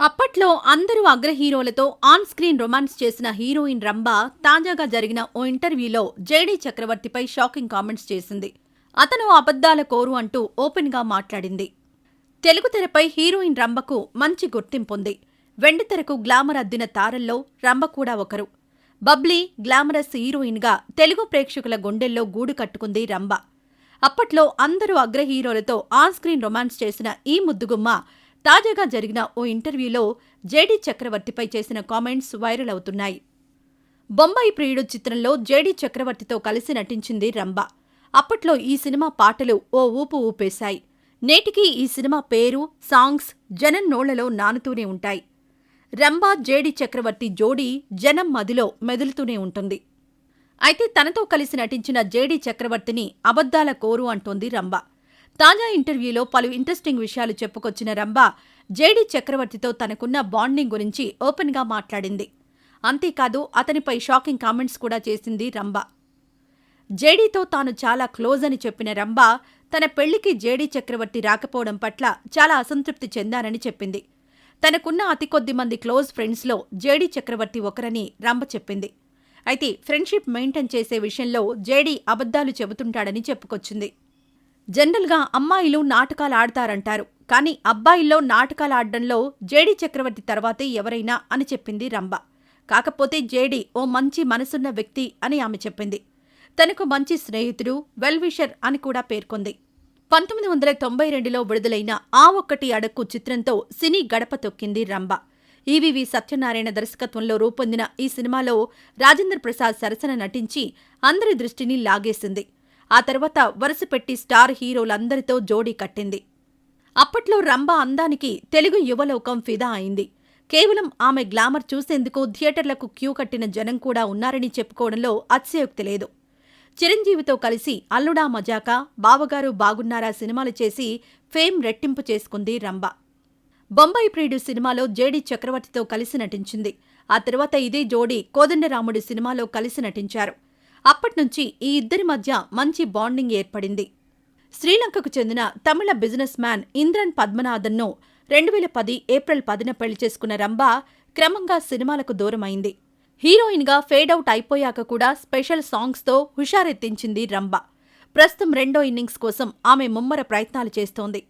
అప్పట్లో అందరూ అగ్ర హీరోలతో ఆన్ స్క్రీన్ రొమాన్స్ చేసిన హీరోయిన్ రంభ తాజాగా జరిగిన ఓ ఇంటర్వ్యూలో జేడీ చక్రవర్తిపై షాకింగ్ కామెంట్స్ చేసింది. అతను అబద్ధాల కోరు అంటూ ఓపెన్ గా మాట్లాడింది. తెలుగు తెరపై హీరోయిన్ రంభకు మంచి గుర్తింపుంది. వెండితెరకు గ్లామర్ అద్దిన తారల్లో రంభ కూడా ఒకరు. బబ్లీ, గ్లామరస్ హీరోయిన్ గా తెలుగు ప్రేక్షకుల గుండెల్లో గూడు కట్టుకుంది రంభ. అప్పట్లో అందరూ అగ్ర హీరోలతో ఆన్ స్క్రీన్ రొమాన్స్ చేసిన ఈ ముద్దుగుమ్మ తాజాగా జరిగిన ఓ ఇంటర్వ్యూలో జేడీ చక్రవర్తిపై చేసిన కామెంట్స్ వైరల్ అవుతున్నాయి. బొంబాయి ప్రియుడు చిత్రంలో జేడీ చక్రవర్తితో కలిసి నటించింది రంభ. అప్పట్లో ఈ సినిమా పాటలు ఓ ఊపు ఊపేశాయి. నేటికీ ఈ సినిమా పేరు, సాంగ్స్ జనం నోళ్లలో నానుతూనే ఉంటాయి. రంభ, జేడీ చక్రవర్తి జోడీ జనం మదిలో మెదులుతూనే ఉంటుంది. అయితే తనతో కలిసి నటించిన జేడీ చక్రవర్తిని అబద్ధాల కోరు అంటోంది రంభ. తాజా ఇంటర్వ్యూలో పలు ఇంట్రెస్టింగ్ విషయాలు చెప్పుకొచ్చిన రంభ జేడీ చక్రవర్తితో తనకున్న బాండింగ్ గురించి ఓపెన్ గా మాట్లాడింది. అంతేకాదు అతనిపై షాకింగ్ కామెంట్స్ కూడా చేసింది రంభ. జేడీతో తాను చాలా క్లోజ్ అని చెప్పిన రంభ తన పెళ్లికి జేడీ చక్రవర్తి రాకపోవడం పట్ల చాలా అసంతృప్తి చెందానని చెప్పింది. తనకున్న అతి కొద్ది మంది క్లోజ్ ఫ్రెండ్స్లో జేడీ చక్రవర్తి ఒకరని రంభ చెప్పింది. అయితే ఫ్రెండ్షిప్ మెయింటైన్ చేసే విషయంలో జేడీ అబద్ధాలు చెబుతుంటాడని చెప్పుకొచ్చింది. జనరల్గా అమ్మాయిలు నాటకాలు ఆడతారంటారు, కానీ అబ్బాయిల్లో నాటకాలు ఆడడంలో జేడీ చక్రవర్తి తర్వాతే ఎవరైనా అని చెప్పింది రంభ. కాకపోతే జేడీ ఓ మంచి మనసున్న వ్యక్తి అని ఆమె చెప్పింది. తనకు మంచి స్నేహితుడు, వెల్ విషర్ అని కూడా పేర్కొంది. 1992లో విడుదలైన ఆ ఒక్కటి అడక్కు చిత్రంతో సినీ గడప తొక్కింది రంభ. ఈవీవి సత్యనారాయణ దర్శకత్వంలో రూపొందిన ఈ సినిమాలో రాజేంద్ర ప్రసాద్ సరసన నటించి అందరి దృష్టిని లాగేసింది. ఆ తర్వాత వరుసపెట్టి స్టార్ హీరోలందరితో జోడీ కట్టింది. అప్పట్లో రంభ అందానికి తెలుగు యువలోకం ఫిదా అయింది. కేవలం ఆమె గ్లామర్ చూసేందుకు థియేటర్లకు క్యూ కట్టిన జనం కూడా ఉన్నారని చెప్పుకోవడంలో అతిశయోక్తి లేదు. చిరంజీవితో కలిసి అల్లుడా మజాకా, బావగారు బాగున్నారా సినిమాలు చేసి ఫేమ్ రెట్టింపు చేసుకుంది రంభ. బొంబాయి ప్రియుడు సినిమాలో జేడీ చక్రవర్తితో కలిసి నటించింది. ఆ తర్వాత ఇదే జోడీ కోదండరాముడు సినిమాలో కలిసి నటించారు. అప్పట్నుంచి ఈ ఇద్దరి మధ్య మంచి బాండింగ్ ఏర్పడింది. శ్రీలంకకు చెందిన తమిళ బిజినెస్ మ్యాన్ ఇంద్రన్ పద్మనాథన్ను 2010 ఏప్రిల్ 10న పెళ్లి చేసుకున్న రంభ క్రమంగా సినిమాలకు దూరమైంది. హీరోయిన్గా ఫేడౌట్ అయిపోయాక కూడా స్పెషల్ సాంగ్స్తో హుషారెత్తించింది రంభ. ప్రస్తుతం రెండో ఇన్నింగ్స్ కోసం ఆమె ముమ్మర ప్రయత్నాలు చేస్తోంది.